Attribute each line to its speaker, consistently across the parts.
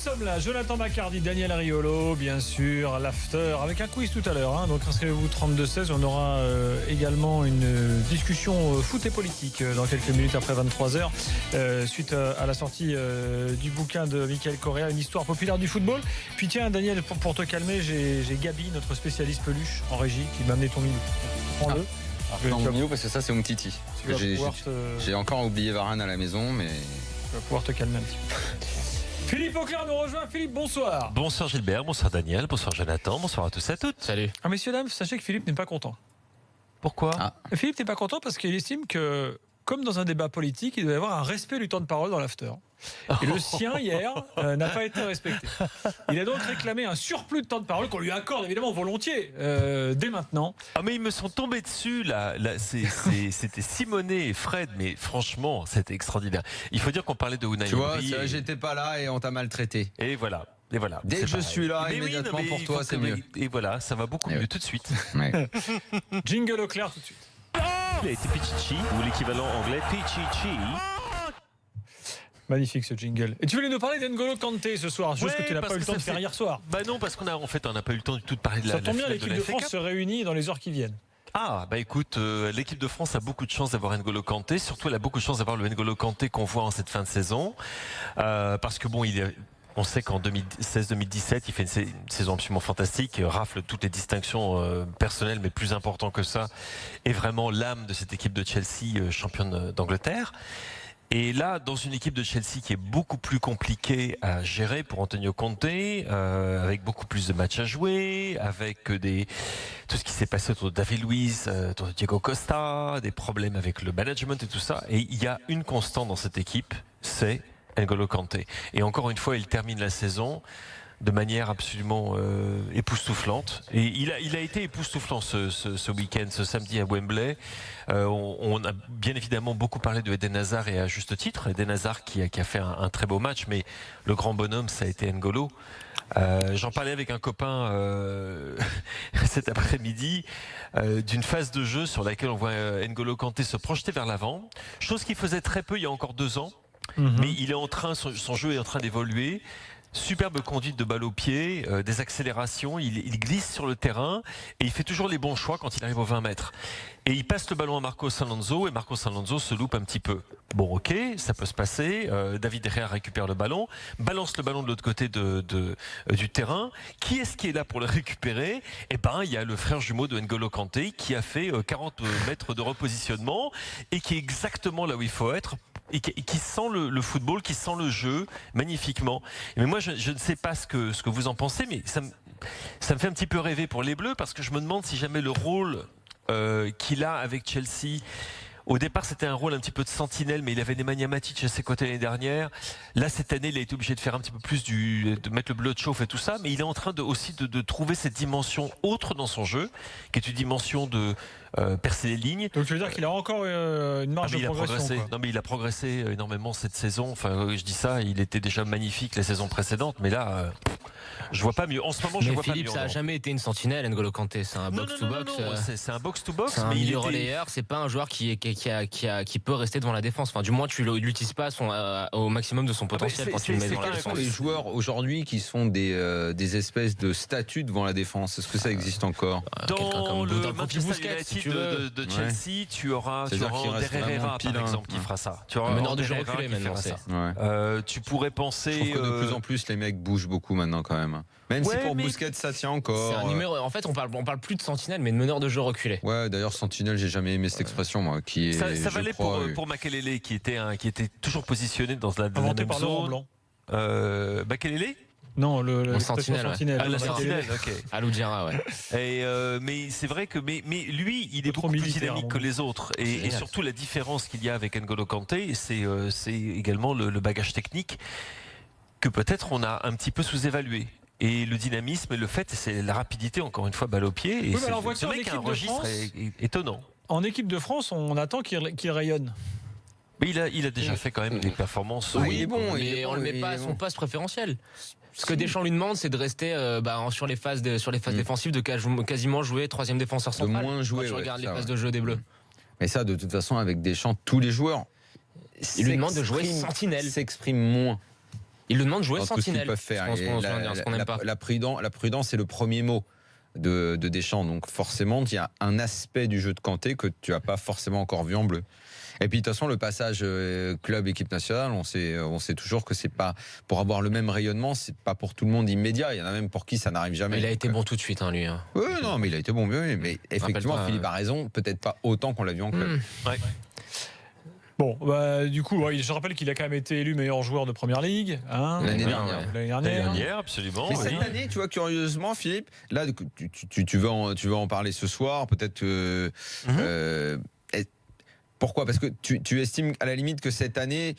Speaker 1: sommes là, Jonathan Maccardy, Daniel Riolo, bien sûr, l'after, avec un quiz tout à l'heure. Donc inscrivez-vous 32-16, on aura également une discussion foot et politique dans quelques minutes après 23h, suite à la sortie du bouquin de Michael Correa, une histoire populaire du football. Puis tiens, Daniel, pour te calmer, j'ai Gabi, notre spécialiste peluche en régie, qui m'a amené ton milieu. Prends-le.
Speaker 2: Non, Mio, parce que ça c'est mon Titi. J'ai encore oublié Varane à la maison, mais
Speaker 1: tu vas pouvoir te calmer un petit peu. Philippe Auclair nous rejoint. Philippe, bonsoir.
Speaker 3: Bonsoir Gilbert, bonsoir Daniel, bonsoir Jonathan, bonsoir à tous et à toutes.
Speaker 2: Salut.
Speaker 1: Messieurs, dames, sachez que Philippe n'est pas content.
Speaker 3: Pourquoi
Speaker 1: Philippe n'est pas content parce qu'il estime que, comme dans un débat politique, il doit y avoir un respect du temps de parole dans l'after. Et le sien, hier, n'a pas été respecté. Il a donc réclamé un surplus de temps de parole qu'on lui accorde évidemment volontiers dès maintenant.
Speaker 3: Ah mais ils me sont tombés dessus là, c'était Simonet et Fred, mais franchement c'était extraordinaire. Il faut dire qu'on parlait de Unai.
Speaker 2: Tu vois, j'étais pas là et on t'a maltraité.
Speaker 3: Et voilà.
Speaker 2: Dès que je suis là,
Speaker 3: mais
Speaker 2: immédiatement
Speaker 3: oui,
Speaker 2: pour toi, c'est mieux.
Speaker 3: Et voilà, ça va beaucoup mieux tout de suite.
Speaker 2: Ouais.
Speaker 1: Jingle Auclair tout de suite.
Speaker 3: Il a été Pichichi, ou l'équivalent anglais Pichichi.
Speaker 1: Magnifique ce jingle. Et tu voulais nous parler d'N'Golo Kanté ce soir, juste que tu n'as pas eu le temps de faire hier soir.
Speaker 3: Bah non, parce qu'on n'a pas eu le temps du tout de parler de la.
Speaker 1: Ça tombe bien,
Speaker 3: finale
Speaker 1: l'équipe
Speaker 3: la
Speaker 1: de
Speaker 3: FA
Speaker 1: France
Speaker 3: Cup.
Speaker 1: se réunit dans les heures qui viennent.
Speaker 3: Ah, bah écoute, l'équipe de France a beaucoup de chance d'avoir N'Golo Kanté. Surtout, elle a beaucoup de chance d'avoir le N'Golo Kanté qu'on voit en cette fin de saison. Parce que bon, on sait qu'en 2016-2017, il fait une saison absolument fantastique, rafle toutes les distinctions personnelles, mais plus important que ça, est vraiment l'âme de cette équipe de Chelsea, championne d'Angleterre. Et là, dans une équipe de Chelsea qui est beaucoup plus compliquée à gérer pour Antonio Conte, avec beaucoup plus de matchs à jouer, avec tout ce qui s'est passé autour de David Luiz, autour de Diego Costa, des problèmes avec le management et tout ça. Et il y a une constante dans cette équipe, c'est N'Golo Kanté. Et encore une fois, il termine la saison de manière absolument époustouflante. Et il a été époustouflant ce week-end, ce samedi à Wembley. On a bien évidemment beaucoup parlé de Eden Hazard et à juste titre. Eden Hazard qui a fait un très beau match, mais le grand bonhomme, ça a été N'Golo. J'en parlais avec un copain cet après-midi d'une phase de jeu sur laquelle on voit N'Golo Kanté se projeter vers l'avant. Chose qu'il faisait très peu il y a encore 2 ans. Mais il est son jeu est en train d'évoluer. Superbe conduite de balle au pied, des accélérations, il glisse sur le terrain et il fait toujours les bons choix quand il arrive aux 20 mètres. Et il passe le ballon à Marcos Alonso et Marcos Alonso se loupe un petit peu. Bon ok, ça peut se passer, David De Gea récupère le ballon, balance le ballon de l'autre côté du terrain. Qui est-ce qui est là pour le récupérer? Eh ben, il y a le frère jumeau de N'Golo Kanté qui a fait 40 mètres de repositionnement et qui est exactement là où il faut être. Et qui sent le football, qui sent le jeu magnifiquement. Mais moi, je ne sais pas ce que vous en pensez, mais ça me fait un petit peu rêver pour les Bleus, parce que je me demande si jamais le rôle qu'il a avec Chelsea. Au départ, c'était un rôle un petit peu de sentinelle, mais il avait Nemanja Matic à ses côtés l'année dernière. Là, cette année, il a été obligé de faire un petit peu plus de mettre le bleu de chauffe et tout ça, mais il est en train aussi de trouver cette dimension autre dans son jeu, qui est une dimension de percer les lignes.
Speaker 1: Donc tu veux dire qu'il a encore une marge de progression, quoi.
Speaker 3: Non, mais il a progressé énormément cette saison. Enfin, je dis ça, il était déjà magnifique la saison précédente, mais là, je vois pas mieux. En ce moment, je vois pas mieux.
Speaker 4: Philippe, ça n'a jamais été une sentinelle, N'Golo Kanté. C'est un box-to-box.
Speaker 3: C'est un box-to-box,
Speaker 4: C'est un
Speaker 3: mais
Speaker 4: milieu relayeur. C'est pas un joueur qui peut rester devant la défense. Enfin, du moins, tu l'utilises pas au maximum de son potentiel quand tu le mets devant la
Speaker 2: Quels sont
Speaker 4: défense.
Speaker 2: les joueurs aujourd'hui qui sont des espèces de statues devant la défense? Est-ce que ça existe encore?
Speaker 3: Dans le
Speaker 4: profil
Speaker 3: Manchester
Speaker 4: Busquets,
Speaker 3: United de Chelsea, tu auras Ander Herrera par exemple qui fera ça. Tu auras
Speaker 4: Un meneur de
Speaker 3: Ander
Speaker 4: jeu
Speaker 3: Herrera
Speaker 4: reculé
Speaker 3: qui
Speaker 4: maintenant,
Speaker 3: fera
Speaker 4: c'est.
Speaker 3: ça. Tu pourrais
Speaker 2: Je
Speaker 3: penser
Speaker 2: trouve que de plus en plus les mecs bougent beaucoup maintenant quand même. Même si pour Busquets ça tient encore.
Speaker 4: C'est un numéro. En fait, on parle plus de sentinelle, mais de meneur de jeu reculé.
Speaker 2: Ouais, d'ailleurs Sentinelle, j'ai jamais aimé cette expression moi. Qui est,
Speaker 3: ça valait pour Makelele qui était toujours positionné dans la même
Speaker 1: par Laurent Blanc.
Speaker 3: Makelele.
Speaker 1: Non, le
Speaker 4: sentinelle.
Speaker 3: Ah, la sentinelle, ok.
Speaker 4: Aloudjara, ouais.
Speaker 3: Mais c'est vrai que mais lui, il est beaucoup plus dynamique que les autres. Et surtout, la différence qu'il y a avec N'Golo Kanté, c'est également le bagage technique que peut-être on a un petit peu sous-évalué. Et le dynamisme et le fait, c'est la rapidité, encore une fois, balle au pied. Et c'est vrai qu'il y a un registre étonnant.
Speaker 1: En équipe de France, on attend qu'il rayonne.
Speaker 3: Mais il a déjà fait quand même des performances.
Speaker 2: Oui, il est bon.
Speaker 4: Mais on le met pas à son poste préférentiel. Ce que Deschamps lui demande, c'est de rester sur les phases défensives, de quasiment jouer troisième défenseur central.
Speaker 2: De moins jouer.
Speaker 4: Quand tu regardes les phases de jeu des Bleus.
Speaker 2: Mais ça, de toute façon, avec Deschamps, tous les joueurs.
Speaker 4: Il lui demande de jouer sentinelle.
Speaker 2: S'expriment moins.
Speaker 4: Il le demande de jouer
Speaker 2: dans tout ce qu'ils
Speaker 4: sentinelle.
Speaker 2: peuvent faire.
Speaker 4: Je pense
Speaker 2: Et
Speaker 4: qu'on n'aime pas.
Speaker 2: la prudence, c'est le premier mot de Deschamps. Donc forcément, il y a un aspect du jeu de Kanté que tu n'as pas forcément encore vu en bleu. Et puis de toute façon, le passage club-équipe nationale, on sait toujours que c'est pas pour avoir le même rayonnement, c'est pas pour tout le monde immédiat. Il y en a même pour qui ça n'arrive jamais.
Speaker 4: Mais il a été bon tout de suite, hein, lui.
Speaker 2: Oui, non, mais il a été bon, oui, mais effectivement, Philippe a raison, peut-être pas autant qu'on l'a vu en club.
Speaker 3: Ouais.
Speaker 1: Bon, du coup, je rappelle qu'il a quand même été élu meilleur joueur de Première Ligue.
Speaker 2: L'année dernière.
Speaker 1: L'année
Speaker 3: L'année
Speaker 1: dernière.
Speaker 3: dernière, absolument.
Speaker 2: Mais
Speaker 3: oui.
Speaker 2: cette année, tu vois, curieusement, Philippe, là, tu vas en parler ce soir, peut-être. Pourquoi ? Parce que tu estimes à la limite que cette année,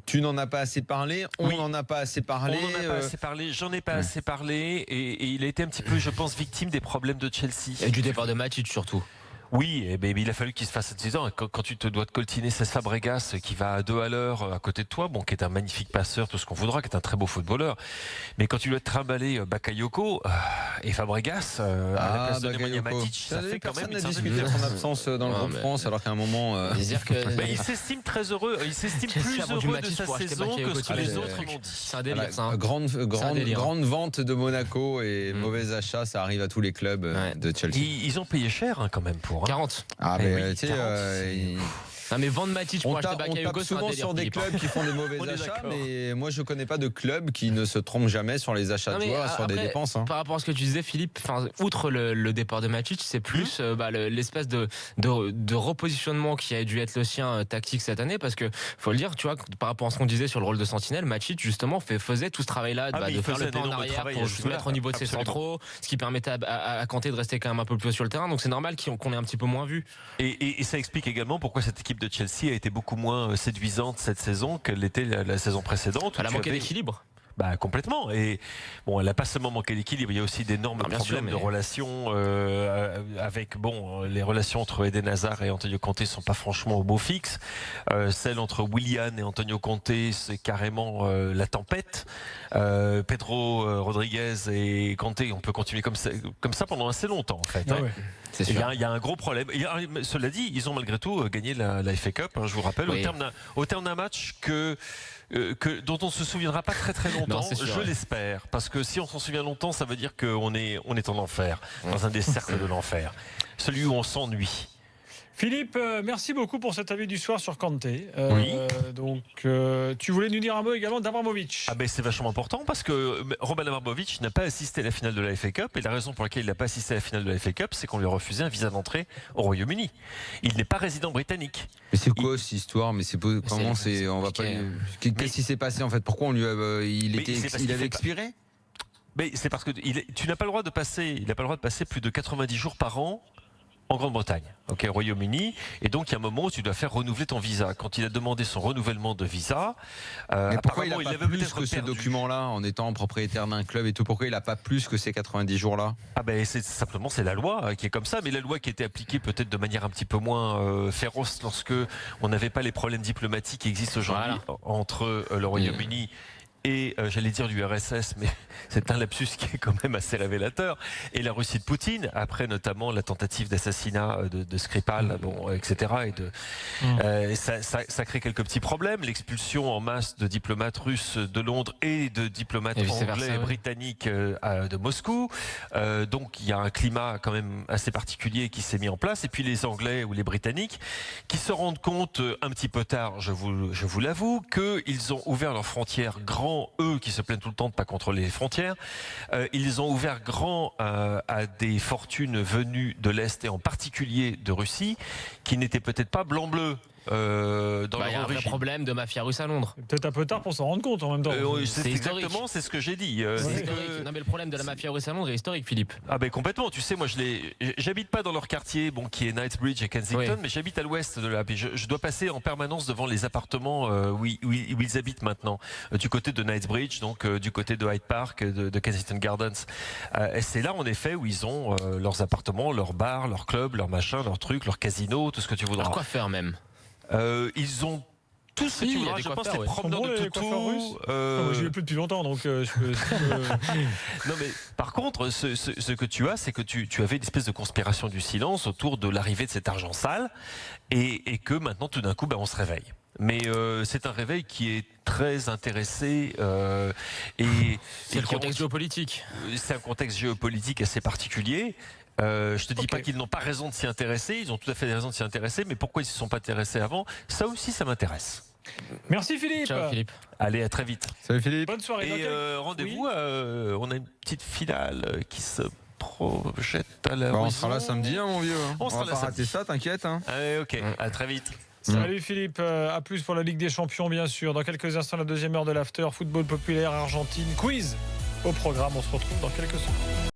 Speaker 2: tu n'en as pas assez parlé, on n'en a pas assez parlé.
Speaker 3: On n'en a pas assez parlé, j'en ai pas assez parlé, et il a été un petit peu, je pense, victime des problèmes de Chelsea.
Speaker 4: Et du départ de Matic surtout.
Speaker 3: Oui, mais il a fallu qu'il se fasse cette saison. Quand tu te dois te coltiner Cesc Fabregas qui va à 2 à l'heure à côté de toi, bon, qui est un magnifique passeur, tout ce qu'on voudra, qui est un très beau footballeur. Mais quand tu dois te trimballer Bakayoko et Fabregas à la place de Nemanja Matic, ça fait quand même une
Speaker 2: personne n'a
Speaker 3: certaine
Speaker 2: discuté de son
Speaker 3: différence.
Speaker 2: absence dans le groupe France, alors qu'à un moment.
Speaker 4: Dire que
Speaker 3: Il s'estime très heureux, il s'estime plus heureux de sa saison que ce que les autres m'ont dit.
Speaker 4: c'est un délire, ça. Hein.
Speaker 2: Grande vente de Monaco et mauvais achat, ça arrive à tous les clubs de Chelsea.
Speaker 3: Ils ont payé cher quand même pour.
Speaker 4: 40.
Speaker 2: Ah,
Speaker 3: Eh
Speaker 2: mais
Speaker 3: oui,
Speaker 2: tu sais,
Speaker 3: 40.
Speaker 4: Non mais vendre Matic pour acheter
Speaker 2: on
Speaker 4: Bakayoko,
Speaker 2: tape
Speaker 4: c'est un
Speaker 2: souvent
Speaker 4: délire.
Speaker 2: sur des
Speaker 4: Philippe, hein.
Speaker 2: clubs qui font des
Speaker 3: On
Speaker 2: mauvais
Speaker 3: est
Speaker 2: achats,
Speaker 3: d'accord.
Speaker 2: mais moi je connais pas de club qui ne se trompe jamais sur les achats
Speaker 4: Non,
Speaker 2: de
Speaker 4: mais
Speaker 2: joueurs, sur des
Speaker 4: après,
Speaker 2: dépenses. Hein.
Speaker 4: Par rapport à ce que tu disais, Philippe, outre le départ de Matic, c'est plus l'espèce de repositionnement qui a dû être le sien tactique cette année, parce que faut le dire, tu vois, par rapport à ce qu'on disait sur le rôle de sentinelle, Matic justement faisait tout ce travail-là
Speaker 3: Ah, mais
Speaker 4: de
Speaker 3: il
Speaker 4: faire
Speaker 3: faisait
Speaker 4: le pas
Speaker 3: un
Speaker 4: en
Speaker 3: énorme
Speaker 4: arrière
Speaker 3: travail
Speaker 4: pour
Speaker 3: à
Speaker 4: se
Speaker 3: ce
Speaker 4: mettre au niveau de ses
Speaker 3: absolument.
Speaker 4: centraux, ce qui permettait à Kanté de rester quand même un peu plus haut sur le terrain. Donc c'est normal qu'on ait un petit peu moins vu.
Speaker 3: Et ça explique également pourquoi cette équipe de Chelsea a été beaucoup moins séduisante cette saison qu'elle l'était la saison précédente.
Speaker 4: Elle a
Speaker 3: Tu
Speaker 4: manqué
Speaker 3: avais-
Speaker 4: d'équilibre.
Speaker 3: Bah, complètement. Et bon, elle n'a pas seulement manqué d'équilibre, il y a aussi d'énormes
Speaker 4: Ah, bien
Speaker 3: problèmes
Speaker 4: sûr, mais-
Speaker 3: de relations avec les relations entre Eden Hazard et Antonio Conte sont pas franchement au beau fixe. Celle entre Willian et Antonio Conte, c'est carrément la tempête. Pedro Rodriguez et Conte, on peut continuer comme ça pendant assez longtemps en fait.
Speaker 1: Ah
Speaker 3: hein.
Speaker 1: ouais.
Speaker 4: C'est
Speaker 3: Il y,
Speaker 4: sûr.
Speaker 3: il y a un gros problème. Cela dit, ils ont malgré tout gagné la FA Cup, hein, je vous rappelle,
Speaker 4: Oui.
Speaker 3: au terme d'un match dont on se souviendra pas très très longtemps,
Speaker 4: Non, c'est sûr,
Speaker 3: je
Speaker 4: ouais.
Speaker 3: l'espère. Parce que si on s'en souvient longtemps, ça veut dire qu'on est en enfer, dans un des cercles de l'enfer. Celui où on s'ennuie.
Speaker 1: Philippe, merci beaucoup pour cet avis du soir sur Kanté.
Speaker 3: Oui.
Speaker 1: Donc, tu voulais nous dire un mot également d'Abramovich.
Speaker 3: Ah ben c'est vachement important parce que Roman Abramovich n'a pas assisté à la finale de la FA Cup, et la raison pour laquelle il n'a pas assisté à la finale de la FA Cup, c'est qu'on lui a refusé un visa d'entrée au Royaume-Uni. Il n'est pas résident britannique.
Speaker 2: Mais c'est quoi cette histoire? Mais c'est comment c'est? On va pas.
Speaker 4: compliqué.
Speaker 2: Qu'est-ce qui s'est passé en fait? Pourquoi on lui
Speaker 3: c'est parce qu'il
Speaker 2: avait
Speaker 3: fait
Speaker 2: expiré?
Speaker 3: Mais c'est parce que tu n'as pas le droit de passer, il n'a pas le droit de passer plus de 90 jours par an en Grande-Bretagne, ok, au Royaume-Uni, et donc il y a un moment où tu dois faire renouveler ton visa. Quand il a demandé son renouvellement de visa,
Speaker 2: Mais pourquoi il n'a
Speaker 3: apparemment,
Speaker 2: pas
Speaker 3: avait
Speaker 2: plus
Speaker 3: peut-être
Speaker 2: que ce
Speaker 3: perdu.
Speaker 2: document-là en étant propriétaire d'un club et tout? Pourquoi il n'a pas plus que ces 90 jours-là?
Speaker 3: Ah ben c'est simplement c'est la loi qui est comme ça, mais la loi qui était appliquée peut-être de manière un petit peu moins féroce lorsque on n'avait pas les problèmes diplomatiques qui existent aujourd'hui entre le Royaume-Uni et j'allais dire du RSS, mais c'est un lapsus qui est quand même assez révélateur, et la Russie de Poutine, après notamment la tentative d'assassinat de Skripal, bon, etc. Et ça crée quelques petits problèmes, l'expulsion en masse de diplomates russes de Londres et de diplomates
Speaker 4: Et vice-versa,
Speaker 3: anglais et
Speaker 4: ouais.
Speaker 3: britanniques de Moscou. Donc il y a un climat quand même assez particulier qui s'est mis en place, et puis les Anglais ou les Britanniques qui se rendent compte un petit peu tard, je vous l'avoue, qu'ils ont ouvert leurs frontières grand, eux qui se plaignent tout le temps de ne pas contrôler les frontières, ils ont ouvert grand à des fortunes venues de l'Est et en particulier de Russie, qui n'étaient peut-être pas blanc-bleu. Dans
Speaker 4: Il y a
Speaker 3: leur
Speaker 4: un vrai
Speaker 3: origine.
Speaker 4: problème de mafia russe à Londres.
Speaker 1: Peut-être un peu tard pour s'en rendre compte en même temps.
Speaker 3: C'est
Speaker 4: C'est historique.
Speaker 3: exactement, c'est ce que j'ai dit.
Speaker 4: C'est
Speaker 3: C'est
Speaker 4: historique.
Speaker 3: que-
Speaker 4: Non mais le problème de la mafia russe à Londres est historique, Philippe.
Speaker 3: Ah ben complètement, tu sais, moi j'habite pas dans leur quartier, bon, qui est Knightsbridge et Kensington,
Speaker 4: Oui.
Speaker 3: mais j'habite à l'ouest de là. Puis je dois passer en permanence devant les appartements où ils habitent maintenant, du côté de Knightsbridge, donc du côté de Hyde Park, de Kensington Gardens. Et c'est là en effet où ils ont leurs appartements, leurs bars, leurs clubs, leurs machins, leurs trucs, leurs casinos, tout ce que tu voudras.
Speaker 4: Alors quoi faire même?
Speaker 3: Ils ont tout ce que
Speaker 4: Si,
Speaker 3: tu
Speaker 4: il y a
Speaker 3: voudras,
Speaker 4: des
Speaker 3: je pense,
Speaker 4: coiffeurs,
Speaker 3: les
Speaker 4: ouais.
Speaker 3: promeneurs
Speaker 1: Sont bons,
Speaker 3: de
Speaker 1: les coiffeurs russes
Speaker 3: toutou.
Speaker 1: Moi, j'y vais plus depuis longtemps, donc je peux.
Speaker 3: Non mais par contre, ce que tu as, c'est que tu avais une espèce de conspiration du silence autour de l'arrivée de cet argent sale, et que maintenant tout d'un coup, on se réveille. mais c'est un réveil qui est très intéressé et
Speaker 4: C'est le contexte géopolitique.
Speaker 3: C'est un contexte géopolitique assez particulier. Je te dis pas qu'ils n'ont pas raison de s'y intéresser, ils ont tout à fait raison de s'y intéresser, mais pourquoi ils ne se sont pas intéressés avant? Ça aussi, ça m'intéresse.
Speaker 1: Merci Philippe.
Speaker 4: Ciao Philippe.
Speaker 3: Allez, à très vite.
Speaker 2: Salut Philippe.
Speaker 1: Bonne soirée.
Speaker 3: Et rendez-vous, on a une petite finale qui se projette à la.
Speaker 2: On sera là samedi, hein, mon vieux.
Speaker 3: On sera
Speaker 2: va
Speaker 3: là
Speaker 2: pas rater
Speaker 3: samedi.
Speaker 2: ça, t'inquiète. Hein.
Speaker 3: Allez, ok, à très vite.
Speaker 1: Salut Philippe, à plus pour la Ligue des Champions bien sûr. Dans quelques instants, la deuxième heure de l'after, football populaire, Argentine, quiz au programme. On se retrouve dans quelques secondes.